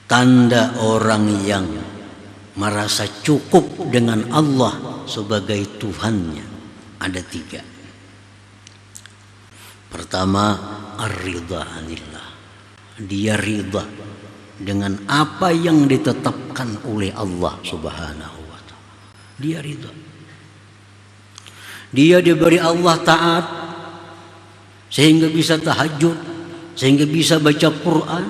tanda orang yang merasa cukup dengan Allah sebagai Tuhannya ada 3. Pertama, ar-ridha anillah. Dia ridha dengan apa yang ditetapkan oleh Allah Subhanahu wa ta'ala. Dia ridha. Dia diberi Allah taat sehingga bisa tahajud, sehingga bisa baca Quran,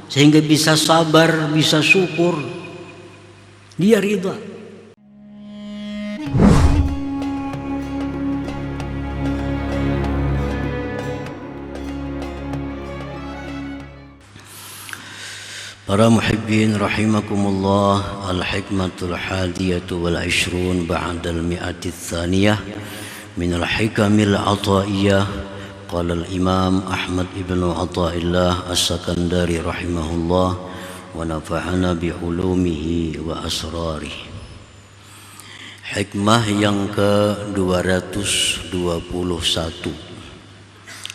sehingga bisa sabar, bisa syukur. Dia ridha. Para muhibbin rahimakumullah, al-hikmatul hadiyatu wal 20 ba'da al-mi'ati tsaniyah min al-hikamil ataiyah. Qala al-imam Ahmad ibn Athaillah as-Sakandari rahimahullah wa nafa'ana bi ulumihi wa asrarihi. Hikmah yang ke-221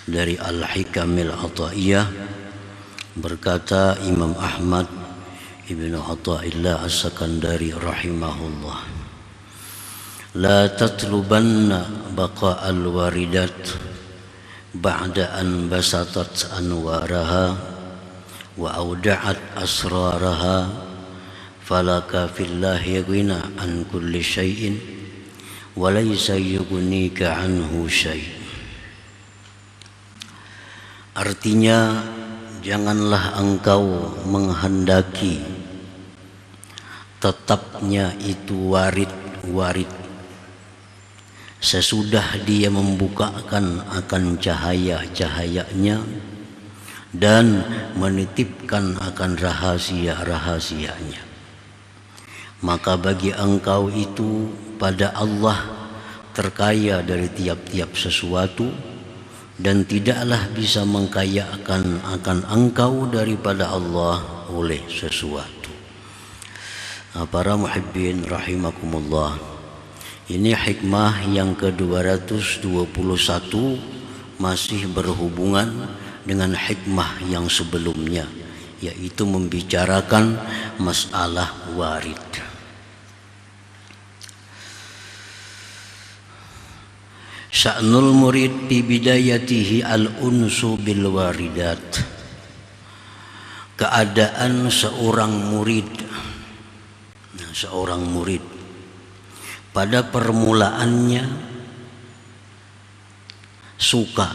dari Al-Hikamil Athaiyah, berkata Imam Ahmad ibn Athaillah as-Sakandari rahimahullah, la tatlubanna baqa'al waridat ba'da an basatat anwaraha wa auda'at asraraha falaka fillahi ghina an kulli syai'in wa laysa yughnika anhu syai'. Artinya, janganlah engkau menghendaki tetapnya itu warid sesudah dia membukakan akan cahaya-cahayanya dan menitipkan akan rahasia-rahasianya. Maka bagi engkau itu pada Allah terkaya dari tiap-tiap sesuatu, dan tidaklah bisa mengkayakan akan engkau daripada Allah oleh sesuatu. Para muhibbin rahimakumullah, ini hikmah yang ke-221 masih berhubungan dengan hikmah yang sebelumnya, yaitu membicarakan masalah warid. Sya'nul murid di bidayatihi al-unsu bil waridat. Keadaan seorang murid pada permulaannya suka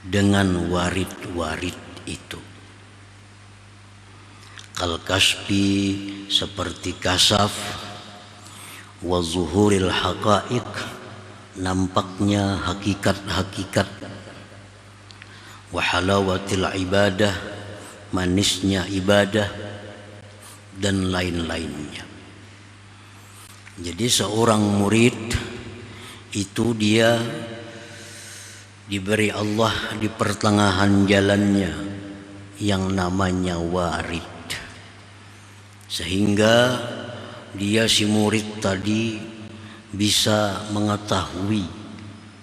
dengan warid-warid itu. Kal kasbi, seperti kasaf, wa zuhuril haqaiq, nampaknya hakikat-hakikat, wa halawatil ibadah, manisnya ibadah, dan lain-lainnya. Jadi seorang murid itu dia diberi Allah di pertengahan jalannya yang namanya warid, sehingga dia si murid tadi bisa mengetahui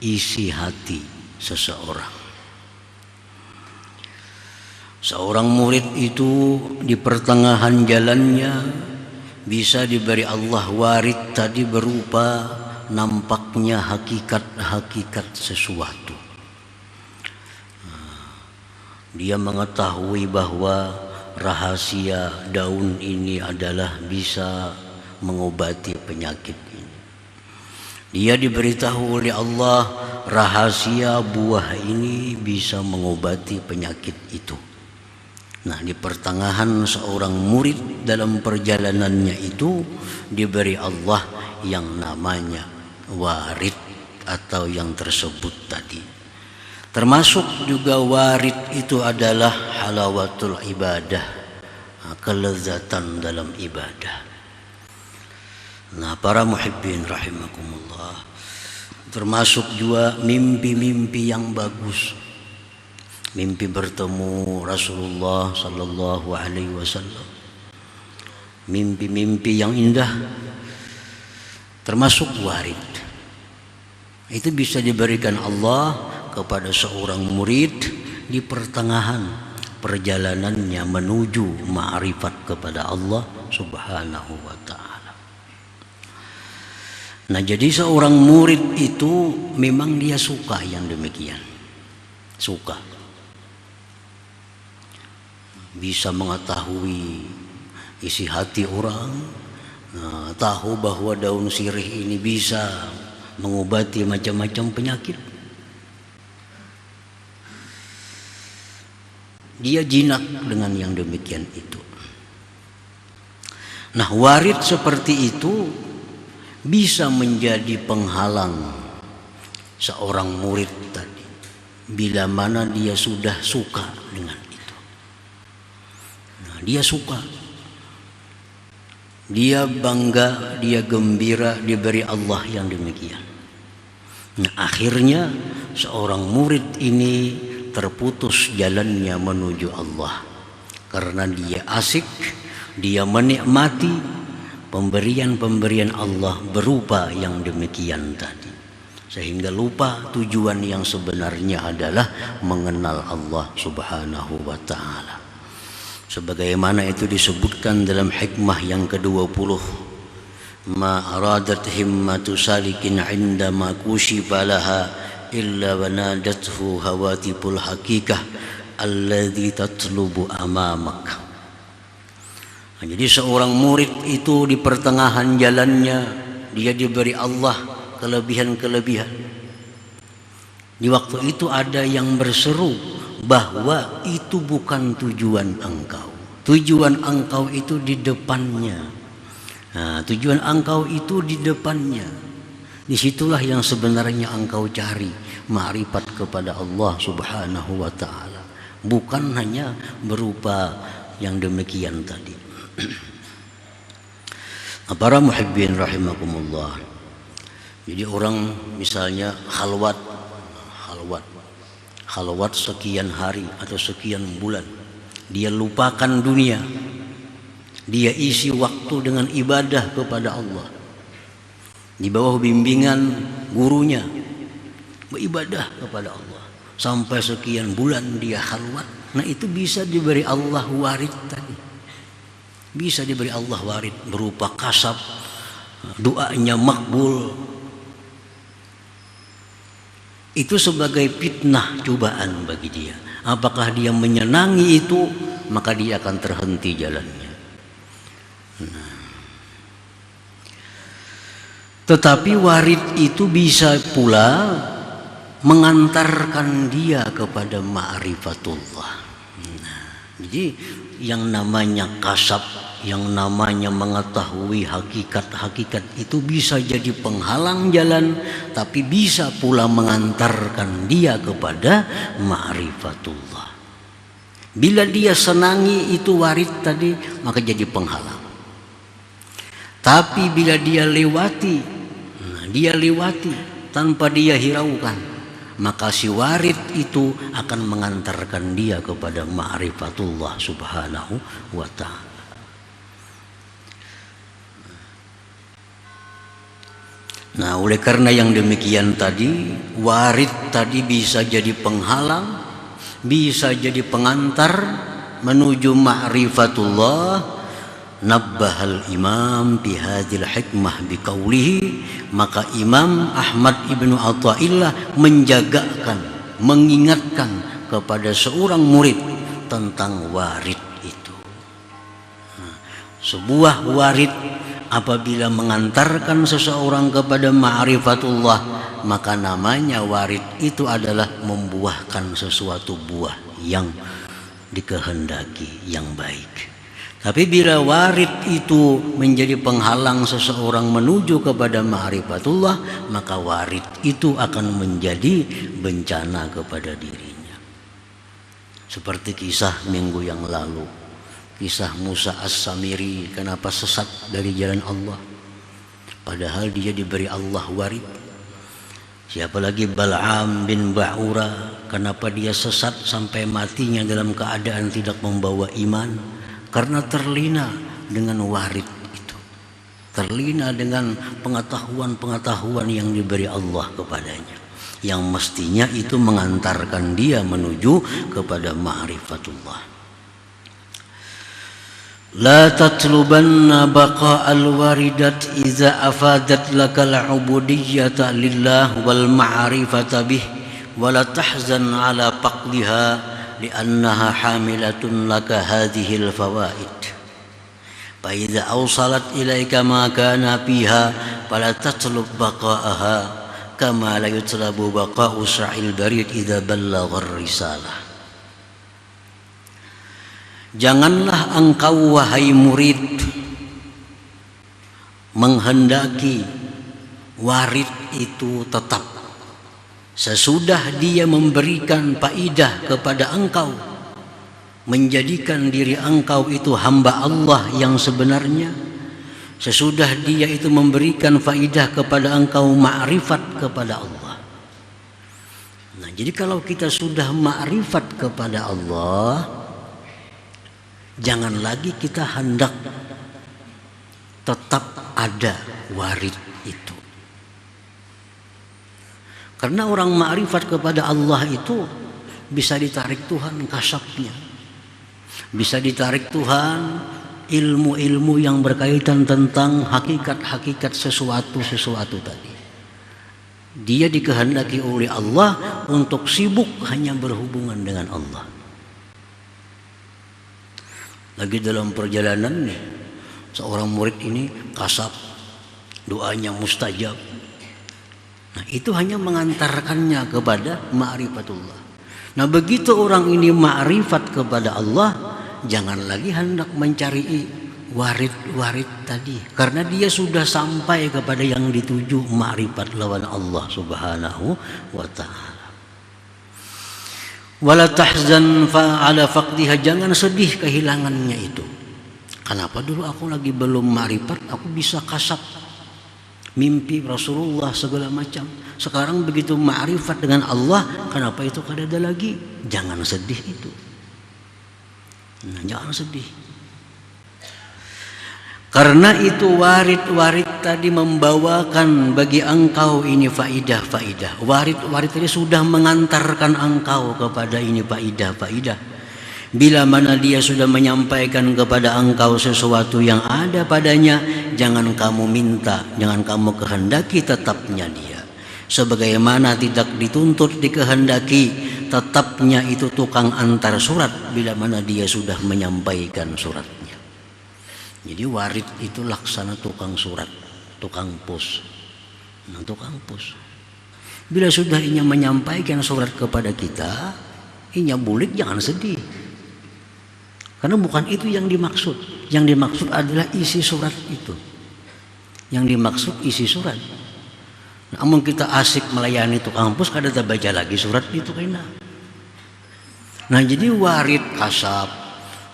isi hati seseorang. Seorang murid itu di pertengahan jalannya bisa diberi Allah warid tadi berupa nampaknya hakikat-hakikat sesuatu. Dia mengetahui bahwa rahasia daun ini adalah bisa mengobati penyakit ini. Dia diberitahu oleh Allah rahasia buah ini bisa mengobati penyakit itu. Nah, di pertengahan seorang murid dalam perjalanannya itu diberi Allah yang namanya warid atau yang tersebut tadi. Termasuk juga warid itu adalah halawatul ibadah, kelezatan dalam ibadah. Nah, para muhibbin rahimakumullah, termasuk juga mimpi-mimpi yang bagus. Mimpi bertemu Rasulullah sallallahu alaihi wasallam, mimpi-mimpi yang indah, termasuk warid. Itu bisa diberikan Allah kepada seorang murid di pertengahan perjalanannya menuju ma'rifat kepada Allah Subhanahu wa ta'ala. Nah, jadi seorang murid itu memang dia suka yang demikian. Suka. Bisa mengetahui isi hati orang, tahu bahwa daun sirih ini bisa mengobati macam-macam penyakit. Dia jinak dengan yang demikian itu. Nah, warid seperti itu bisa menjadi penghalang seorang murid tadi bila mana dia sudah suka dengan itu. Nah, dia suka, dia bangga, dia gembira diberi Allah yang demikian. Nah, akhirnya seorang murid ini terputus jalannya menuju Allah karena dia asik, dia menikmati pemberian-pemberian Allah berupa yang demikian tadi, sehingga lupa tujuan yang sebenarnya adalah mengenal Allah Subhanahu wa ta'ala. Sebagaimana itu disebutkan dalam hikmah yang ke-20, ma aradat himmatu salikin indama kushifa laha illa wanadathu hawatibul hakikah alladhi tatlubu amamak. Nah, jadi seorang murid itu di pertengahan jalannya dia diberi Allah kelebihan-kelebihan. Di waktu itu ada yang berseru bahwa itu bukan tujuan engkau. Tujuan engkau itu di depannya. Nah, tujuan engkau itu di depannya. Disitulah yang sebenarnya engkau cari, ma'rifat kepada Allah Subhanahu wa ta'ala. Bukan hanya berupa yang demikian tadi. Para muhibbin rahimakumullah. Jadi orang misalnya khalwat sekian hari atau sekian bulan, dia lupakan dunia, dia isi waktu dengan ibadah kepada Allah di bawah bimbingan gurunya, beribadah kepada Allah sampai sekian bulan dia khalwat. Nah, itu bisa diberi Allah warid tadi. Bisa diberi Allah warid berupa kasab, doanya makbul. Itu sebagai fitnah cobaan bagi dia. Apakah dia menyenangi itu, maka dia akan terhenti jalannya. Nah. Tetapi warid itu bisa pula mengantarkan dia kepada ma'rifatullah. Nah, jadi yang namanya kasab, yang namanya mengetahui hakikat-hakikat itu bisa jadi penghalang jalan, tapi bisa pula mengantarkan dia kepada ma'rifatullah. Bila dia senangi itu warid tadi, maka jadi penghalang. Tapi bila dia lewati tanpa dia hiraukan, maka si warid itu akan mengantarkan dia kepada ma'rifatullah Subhanahu wa ta'ala. Nah, oleh karena yang demikian tadi, warid tadi bisa jadi penghalang, bisa jadi pengantar menuju ma'rifatullah. Nabbahal imam bihadil hikmah biqaulihi, maka Imam Ahmad ibnu Athaillah menjagakan, mengingatkan kepada seorang murid tentang warid itu. Nah, sebuah warid apabila mengantarkan seseorang kepada ma'rifatullah, maka namanya warid itu adalah membuahkan sesuatu buah yang dikehendaki, yang baik. Tapi bila warid itu menjadi penghalang seseorang menuju kepada ma'rifatullah, maka warid itu akan menjadi bencana kepada dirinya. Seperti kisah minggu yang lalu, kisah Musa As-Samiri, kenapa sesat dari jalan Allah padahal dia diberi Allah warid. Siapa lagi Bal'am bin Ba'ura, kenapa dia sesat sampai matinya dalam keadaan tidak membawa iman? Karena terlina dengan warid itu, terlina dengan pengetahuan-pengetahuan yang diberi Allah kepadanya, yang mestinya itu mengantarkan dia menuju kepada ma'rifatullah. La tatlubanna baqa'al waridat iza afadat lakal ubudiyyata lillah wal ma'rifata bih wa la tahzan ala faqdiha li'annaha hamilatun laka hadhil fawaid fa idza awsalat ilaika ma kana fiha fala tatlub baqa'aha kama la yutlabu baqa'u sa'il barid idza ballagha risalah. Janganlah engkau wahai murid menghendaki warid itu tetap sesudah dia memberikan faidah kepada engkau, menjadikan diri engkau itu hamba Allah yang sebenarnya, sesudah dia itu memberikan faidah kepada engkau ma'rifat kepada Allah. Nah, jadi kalau kita sudah ma'rifat kepada Allah, jangan lagi kita hendak tetap ada warid itu. Karena orang ma'rifat kepada Allah itu bisa ditarik Tuhan kasabnya, bisa ditarik Tuhan ilmu-ilmu yang berkaitan tentang hakikat-hakikat sesuatu tadi. Dia dikehendaki oleh Allah untuk sibuk hanya berhubungan dengan Allah. Lagi dalam perjalanan nih, seorang murid ini kasab, doanya mustajab. Nah, itu hanya mengantarkannya kepada ma'rifatullah. Nah, begitu orang ini ma'rifat kepada Allah, jangan lagi hendak mencari warid-warid tadi, karena dia sudah sampai kepada yang dituju, ma'rifat lawan Allah Subhanahu wa ta'ala. Wala tahzan ala faqdiha, jangan sedih kehilangannya itu. Kenapa dulu aku lagi belum ma'rifat, aku bisa kasab mimpi Rasulullah segala macam. Sekarang begitu ma'rifat dengan Allah, kenapa itu kada ada lagi? Jangan sedih itu. Nah, jangan sedih. Karena itu warid-warid tadi membawakan bagi engkau ini faidah-faidah. Warid-warid tadi sudah mengantarkan engkau kepada ini faidah-faidah. Bila mana dia sudah menyampaikan kepada engkau sesuatu yang ada padanya, jangan kamu minta, jangan kamu kehendaki tetapnya dia. Sebagaimana tidak dituntut dikehendaki tetapnya itu tukang antar surat bila mana dia sudah menyampaikan surat. Jadi warid itu laksana tukang surat, tukang pos. Nah, tukang pos. Bila sudah inya menyampaikan surat kepada kita, inya bulik jangan sedih. Karena bukan itu yang dimaksud. Yang dimaksud adalah isi surat itu. Yang dimaksud isi surat. Namun kita asik melayani tukang pos, kada baca lagi surat itu kena. Nah, jadi warid kasab,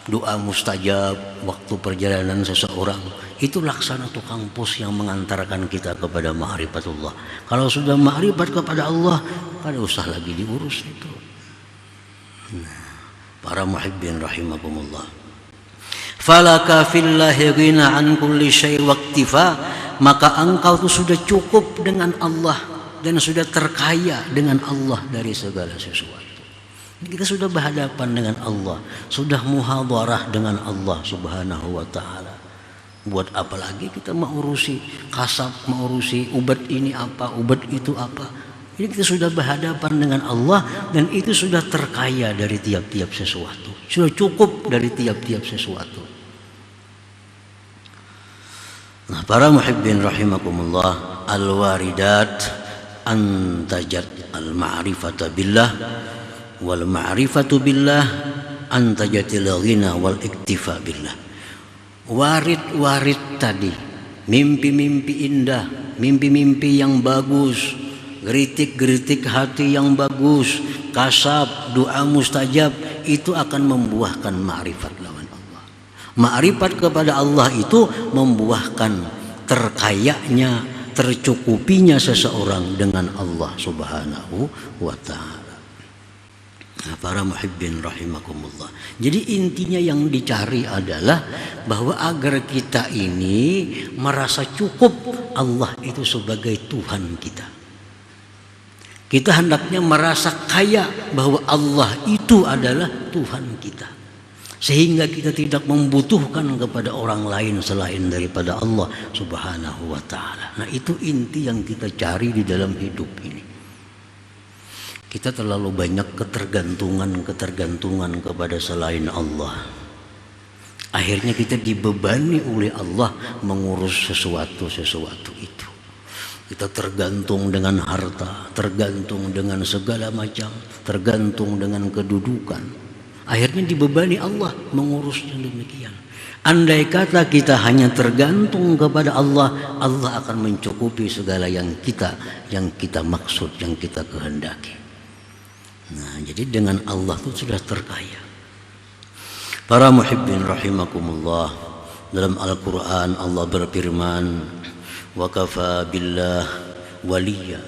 doa mustajab waktu perjalanan seseorang itu laksana tukang pos yang mengantarkan kita kepada ma'rifatullah. Kalau sudah ma'rifat kepada Allah, kada usah lagi diurus itu. Nah, para muhibbin rahimakumullah, falaka fillahi ghina an kulli syai' waqtifa, maka engkau itu sudah cukup dengan Allah dan sudah terkaya dengan Allah dari segala sesuatu. Kita sudah berhadapan dengan Allah, sudah muhadharah dengan Allah Subhanahu wa ta'ala. Buat apa lagi kita mengurusi kasab, mengurusi ubat ini apa, ubat itu apa. Ini kita sudah berhadapan dengan Allah dan itu sudah terkaya dari tiap-tiap sesuatu, sudah cukup dari tiap-tiap sesuatu. Nah, para muhibbin rahimakumullah, al-waridat antajat al-ma'rifata billah wal ma'rifatu billah antajatil ghina wal iktifa billah. Warid-warid tadi, mimpi-mimpi indah, mimpi-mimpi yang bagus, geritik-geritik hati yang bagus, kasab, doa mustajab, itu akan membuahkan ma'rifat lawan Allah. Ma'rifat kepada Allah itu membuahkan terkayanya, tercukupinya seseorang dengan Allah Subhanahu wa ta'ala. Nah, para muhibbin rahimakumullah. Jadi intinya yang dicari adalah bahwa agar kita ini merasa cukup Allah itu sebagai Tuhan kita. Kita hendaknya merasa kaya bahwa Allah itu adalah Tuhan kita. sehingga kita tidak membutuhkan kepada orang lain selain daripada Allah Subhanahu wa ta'ala. Nah, itu inti yang kita cari di dalam hidup ini. Kita terlalu banyak ketergantungan kepada selain Allah. Akhirnya kita dibebani oleh Allah mengurus sesuatu itu. Kita tergantung dengan harta, tergantung dengan segala macam, tergantung dengan kedudukan. Akhirnya dibebani Allah mengurusnya demikian. Andai kata kita hanya tergantung kepada Allah, Allah akan mencukupi segala yang kita maksud, yang kita kehendaki. Nah, jadi dengan Allah itu sudah terkaya. Para muhibbin rahimakumullah, dalam Al-Quran Allah berfirman, wa kafa billah waliya,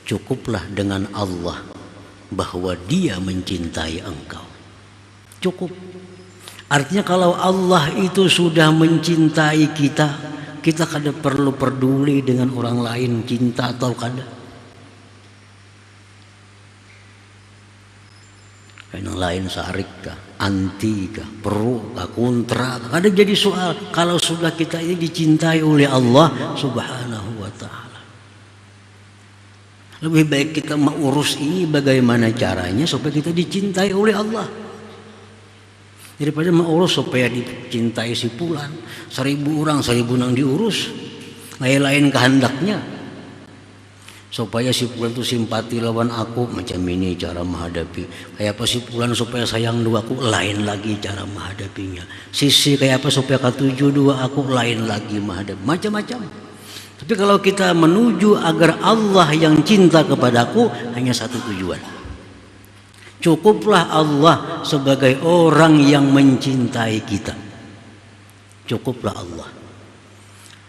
cukuplah dengan Allah bahwa Dia mencintai engkau. Cukup. Artinya kalau Allah itu sudah mencintai kita, kita kada perlu peduli dengan orang lain cinta atau kada. Yang lain sarik kah, anti kah, pro kah, kontra kah, kada jadi soal kalau sudah kita ini dicintai oleh Allah Subhanahu wa ta'ala. Lebih baik kita mengurus ini bagaimana caranya supaya kita dicintai oleh Allah, daripada mengurus supaya dicintai si fulan. 1000 orang 1000 nang diurus, lain-lain kehendaknya supaya si fulan itu simpati lawan aku, macam ini cara menghadapi. Kayak apa si fulan supaya sayang dua aku, lain lagi cara menghadapinya. Sisi kayak apa supaya katuju dua aku, lain lagi menghadapi, macam-macam. Tapi kalau kita menuju agar Allah yang cinta kepadaku, hanya satu tujuan. Cukuplah Allah sebagai orang yang mencintai kita. Cukuplah Allah.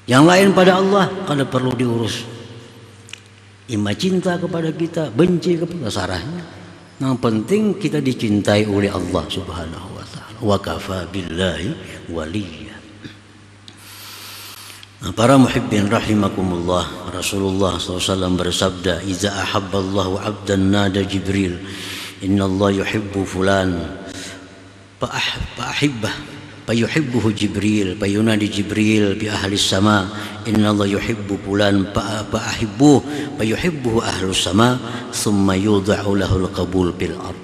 Yang lain pada Allah kada perlu diurus. Ima cinta kepada kita, benci kepada sarahnya. Yang penting kita dicintai oleh Allah Subhanahu wa ta'ala. Wa kafa billahi waliya. Nah, para muhibbin rahimakumullah, Rasulullah SAW bersabda, iza ahabballahu abdan nada Jibril, inna Allah yuhibbu fulan fa'ahibbah fayuhibbuhu Jibril fayunadi Jibril bi ahli sama, inna Allah yuhibbu fulan fa'ahibbuhu fayuhibbuhu ahlu sama, thumma yudha'u lahul qabul bil ard.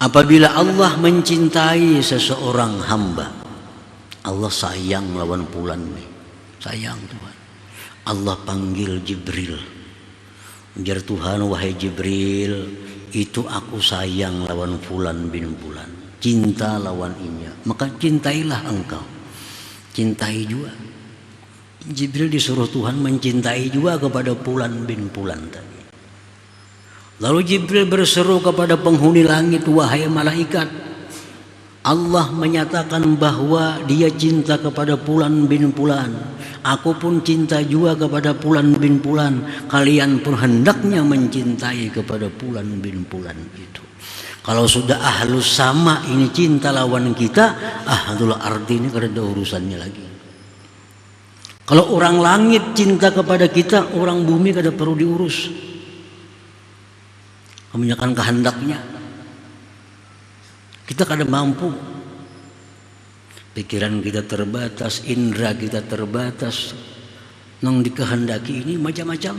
Apabila Allah mencintai seseorang hamba, Allah sayang lawan fulan nih, sayang Tuhan, Allah panggil Jibril. Jar Tuhan, wahai Jibril, itu aku sayang lawan fulan bin fulan, cinta lawan inya, maka cintailah engkau, cintai juga. Jibril disuruh Tuhan mencintai juga kepada fulan bin fulan tadi. Lalu Jibril berseru kepada penghuni langit, wahai malaikat, Allah menyatakan bahwa Dia cinta kepada fulan bin fulan. Aku pun cinta juga kepada fulan bin fulan. Kalian pun hendaknya mencintai kepada fulan bin fulan itu. Kalau sudah ahlus sama ini cinta lawan kita, ahlul ardi ini kada ada urusannya lagi. Kalau orang langit cinta kepada kita, orang bumi kada perlu diurus. Kebanyakan kehendaknya. Kita kada mampu. Pikiran kita terbatas, indera kita terbatas. Nang dikehendaki ini macam-macam.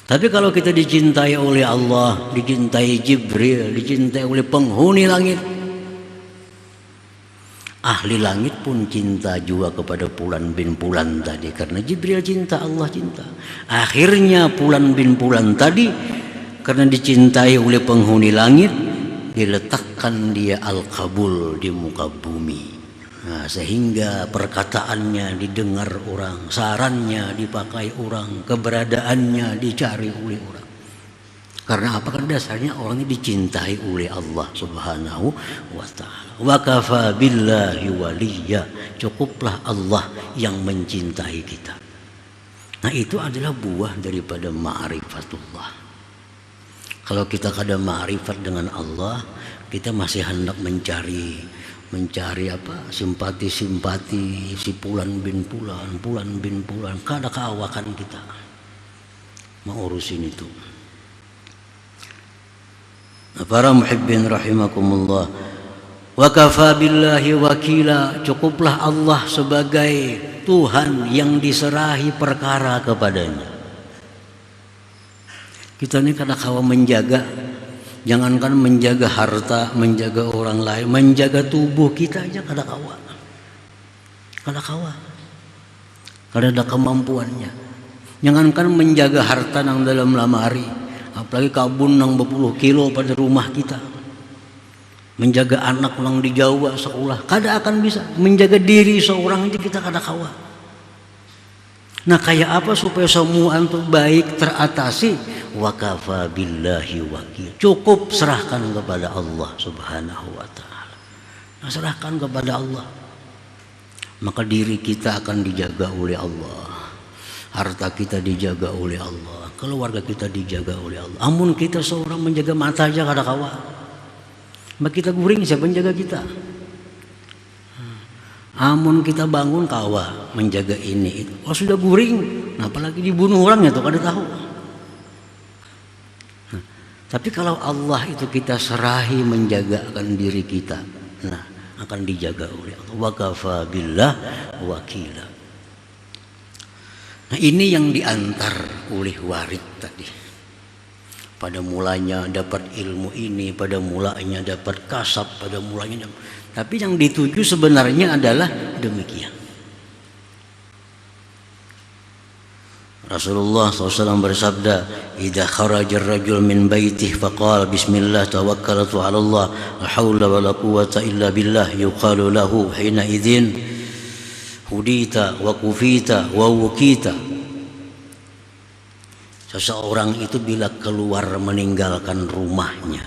Tapi kalau kita dicintai oleh Allah, dicintai Jibril, dicintai oleh penghuni langit, ahli langit pun cinta juga kepada fulan bin fulan tadi, karena Jibril cinta, Allah cinta. Akhirnya fulan bin fulan tadi karena dicintai oleh penghuni langit, diletakkan dia al-qabul di muka bumi. Nah, sehingga perkataannya didengar orang, sarannya dipakai orang, keberadaannya dicari oleh orang. Karena apa? Karena dasarnya orang ini dicintai oleh Allah Subhanahu wa ta'ala. Wa kafa billahi waliya, cukuplah Allah yang mencintai kita. Nah, itu adalah buah daripada ma'rifatullah. Kalau kita kada ma'rifat dengan Allah, kita masih hendak mencari apa, simpati si fulan bin fulan, kada keawakan kita mau urusin itu. Para muhibbin rahimakumullah, wa kafa billahi wakila, cukuplah Allah sebagai Tuhan yang diserahi perkara kepadanya. Kita ini kadang-kala menjaga, jangankan menjaga harta, menjaga orang lain, menjaga tubuh kita aja kadang-kala ada kemampuannya. Jangankan menjaga harta nang dalam lamari, apalagi kabun nang 20 kilo pada rumah kita. Menjaga anak nang di Jawa sekolah, kada akan bisa. Menjaga diri seorang aja kita kada kawa. Nah, kayak apa supaya semua itu baik teratasi? Wa kafa billahi wakil. Cukup serahkan kepada Allah Subhanahu wa taala. Nah, serahkan kepada Allah. Maka diri kita akan dijaga oleh Allah. Harta kita dijaga oleh Allah. Keluarga kita dijaga oleh Allah. Amun kita seorang menjaga mata aja kada kawa. Mbak kita guring, siapa menjaga kita? Amun kita bangun kawa menjaga ini itu. Oh sudah guring, nah, apalagi dibunuh orang ya tuh kada tahu. Nah, tapi kalau Allah itu kita serahi menjagakan diri kita, nah akan dijaga oleh Allah. Wa kafa billah wakila. Nah ini yang diantar oleh warid tadi. Pada mulanya dapat ilmu ini, pada mulanya dapat kasab, pada mulanya tapi yang dituju sebenarnya adalah demikian. Rasulullah SAW bersabda, "Idza kharaja ar-rajul min baitihi faqala bismillah tawakkaltu 'ala Allah, la haula wa la quwwata illa billah, yuqalu lahu hina idzin hudita wa kufita wa wukita." Seseorang itu bila keluar meninggalkan rumahnya,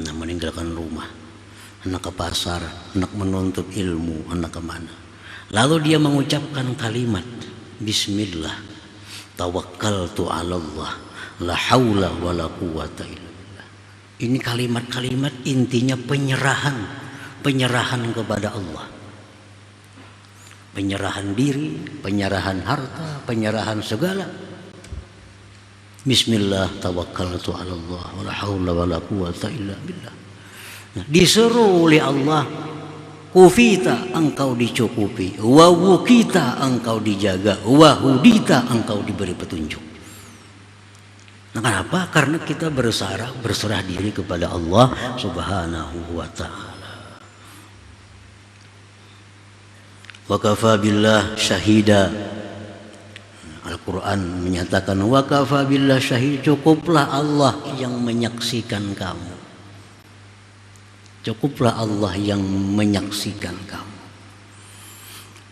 nah meninggalkan rumah, anak ke pasar, anak menuntut ilmu, anak kemana, lalu dia mengucapkan kalimat bismillah tawakkaltu 'ala Allah, la haula wa la quwwata illa billah. Ini kalimat-kalimat intinya penyerahan kepada Allah. Penyerahan diri, penyerahan harta, penyerahan segala. Bismillah tawakkaltu 'ala Allah, wa la haula wa la quwwata illa billah. Nah, disuruh oleh Allah, kufita engkau dicukupi, wa wukita engkau dijaga, wa hudita engkau diberi petunjuk. Nah, kenapa? Karena kita berserah diri kepada Allah Subhanahu wa taala. Wa kafa billah syahida. Al-Quran menyatakan wa kafa billah syahid, cukuplah Allah yang menyaksikan kamu. Cukuplah Allah yang menyaksikan kamu.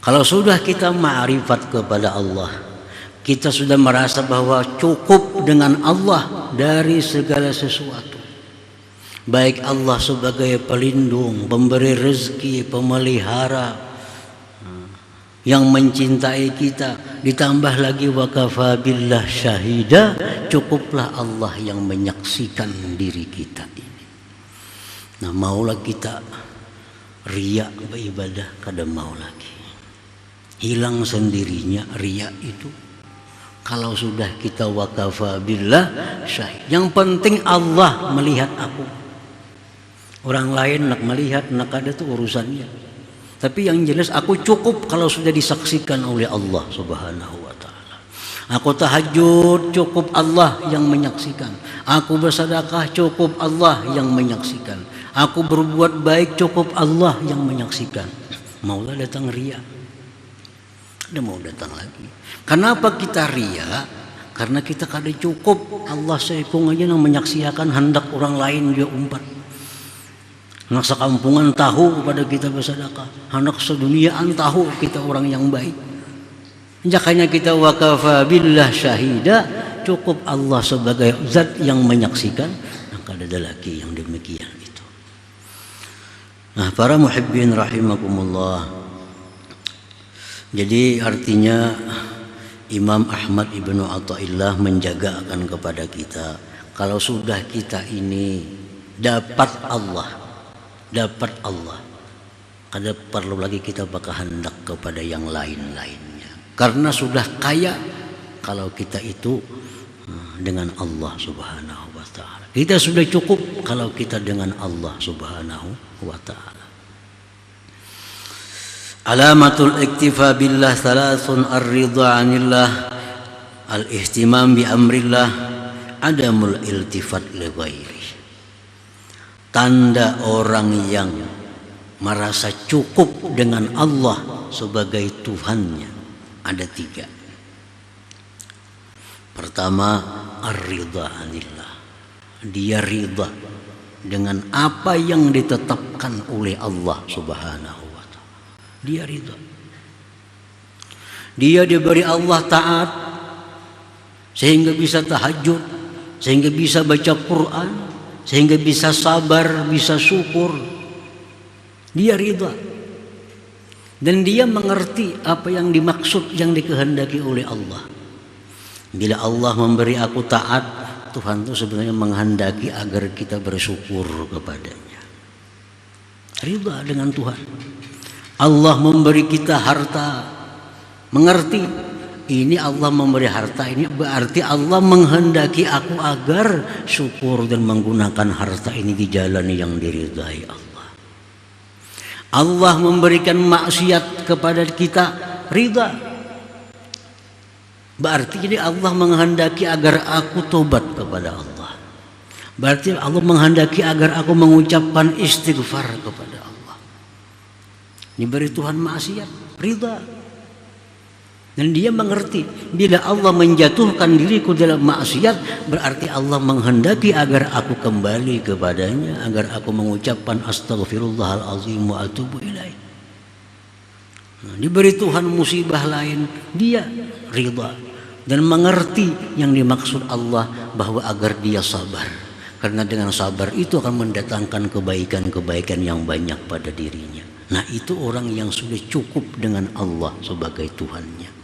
Kalau sudah kita ma'rifat kepada Allah, kita sudah merasa bahwa cukup dengan Allah dari segala sesuatu. Baik Allah sebagai pelindung, pemberi rezeki, pemelihara, yang mencintai kita, ditambah lagi wa kafa billah syahida, cukuplah Allah yang menyaksikan diri kita ini. Nah, maulah kita riya beribadah, kada mau lagi. Hilang sendirinya riya itu. Kalau sudah kita wa kafa billah syahid, yang penting Allah melihat aku. Orang lain nak melihat, nak ada tuh urusannya. Tapi yang jelas aku cukup kalau sudah disaksikan oleh Allah Subhanahu wa taala. Aku tahajud, cukup Allah yang menyaksikan. Aku bersedekah, cukup Allah yang menyaksikan. Aku berbuat baik, cukup Allah yang menyaksikan. Maulah datang riya, ada mau datang lagi. Kenapa kita riya? Karena kita kada cukup. Allah seekung aja yang menyaksikan, hendak orang lain dia umpat. Anak sekampungan tahu pada kita bersedekah, anak seduniaan tahu kita orang yang baik. Jakanya kita wa kafa billah syahida, cukup Allah sebagai zat yang menyaksikan. Maka ada lagi yang demikian itu. Nah, para muhibbin rahimakumullah. Jadi artinya Imam Ahmad Ibnu Athaillah menjagakan kepada kita, kalau sudah kita ini dapat Allah, kada perlu lagi kita bakal hendak kepada yang lain-lainnya, karena sudah kaya kalau kita itu dengan Allah Subhanahu wa taala. Kita sudah cukup kalau kita dengan Allah Subhanahu wa ta'ala. Alamatul iktifa billah thalathun ar-ridha 'anillah, al-ihtimam bi amrillah, adamul iltifat li ghairi. Tanda orang yang merasa cukup dengan Allah sebagai Tuhannya ada 3. Pertama, ar-ridha 'anillah. Dia ridha dengan apa yang ditetapkan oleh Allah Subhanahu wa ta'ala. Dia ridha. Dia diberi Allah taat sehingga bisa tahajud, sehingga bisa baca Quran, sehingga bisa sabar, bisa syukur. Dia ridha. Dan dia mengerti apa yang dimaksud, yang dikehendaki oleh Allah. Bila Allah memberi aku taat, Tuhan itu sebenarnya menghendaki agar kita bersyukur kepadanya. Ridha dengan Tuhan. Allah memberi kita harta, mengerti ini Allah memberi harta ini berarti Allah menghendaki aku agar syukur dan menggunakan harta ini di jalan yang diridhai Allah. Allah memberikan maksiat kepada kita, ridha. Berarti ini Allah menghendaki agar aku tobat kepada Allah. Berarti Allah menghendaki agar aku mengucapkan istighfar kepada Allah. Diberi Tuhan maksiat, ridha. Dan dia mengerti bila Allah menjatuhkan diriku dalam maksiat, berarti Allah menghendaki agar aku kembali kepadanya, agar aku mengucapkan astaghfirullahalazim wa atubu ilaih. Diberi Tuhan musibah lain, dia ridha dan mengerti yang dimaksud Allah bahwa agar dia sabar, karena dengan sabar itu akan mendatangkan kebaikan-kebaikan yang banyak pada dirinya. Nah, itu orang yang sudah cukup dengan Allah sebagai Tuhannya.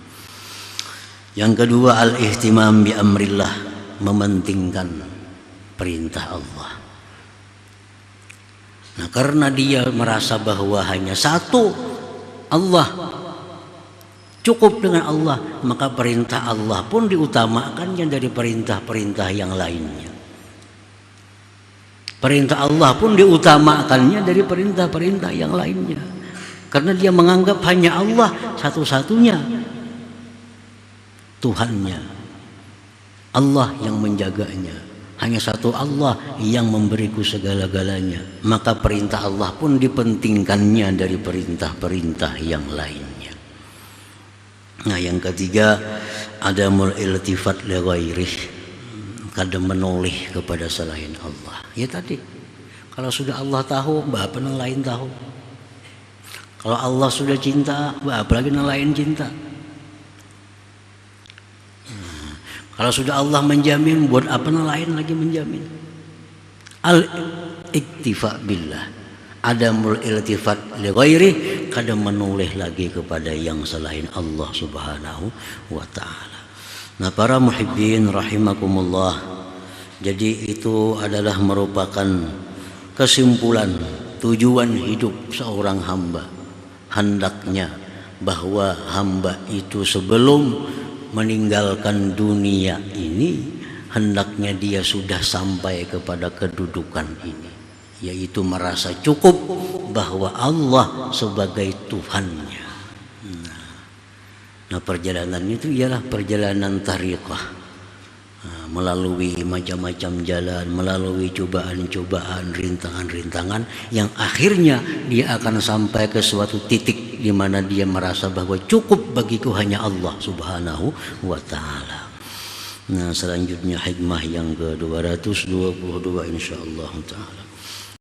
Yang kedua, al-ihtimam bi amrillah, mementingkan perintah Allah. Nah, karena dia merasa bahwa hanya satu Allah, cukup dengan Allah, maka perintah Allah pun diutamakannya dari perintah-perintah yang lainnya. Perintah Allah pun diutamakannya dari perintah-perintah yang lainnya. Karena dia menganggap hanya Allah satu-satunya Tuhannya. Allah yang menjaganya. Hanya satu Allah yang memberiku segala-galanya. Maka perintah Allah pun dipentingkannya dari perintah-perintah yang lainnya. Nah, yang ketiga, adamul iltifat li ghairih, kada menoleh kepada selain Allah. Ya tadi, kalau sudah Allah tahu, apa yang lain tahu. Kalau Allah sudah cinta, apa lagi yang lain cinta. Kalau sudah Allah menjamin, buat apa yang lain lagi menjamin. Al-iktifa billah, adamul iltifat li ghairi, kada menoleh lagi kepada yang selain Allah Subhanahu wa ta'ala. Nah, para muhibbin rahimakumullah, jadi itu adalah merupakan kesimpulan tujuan hidup seorang hamba. Hendaknya bahwa hamba itu sebelum meninggalkan dunia ini, hendaknya dia sudah sampai kepada kedudukan ini, yaitu merasa cukup bahwa Allah sebagai Tuhannya. Nah, perjalanan itu ialah perjalanan tariqah, melalui macam-macam jalan, melalui cobaan-cobaan, rintangan-rintangan, yang akhirnya dia akan sampai ke suatu titik di mana dia merasa bahwa cukup bagiku hanya Allah Subhanahu wa ta'ala. Nah, selanjutnya hikmah yang ke-222 insyaallah ta'ala.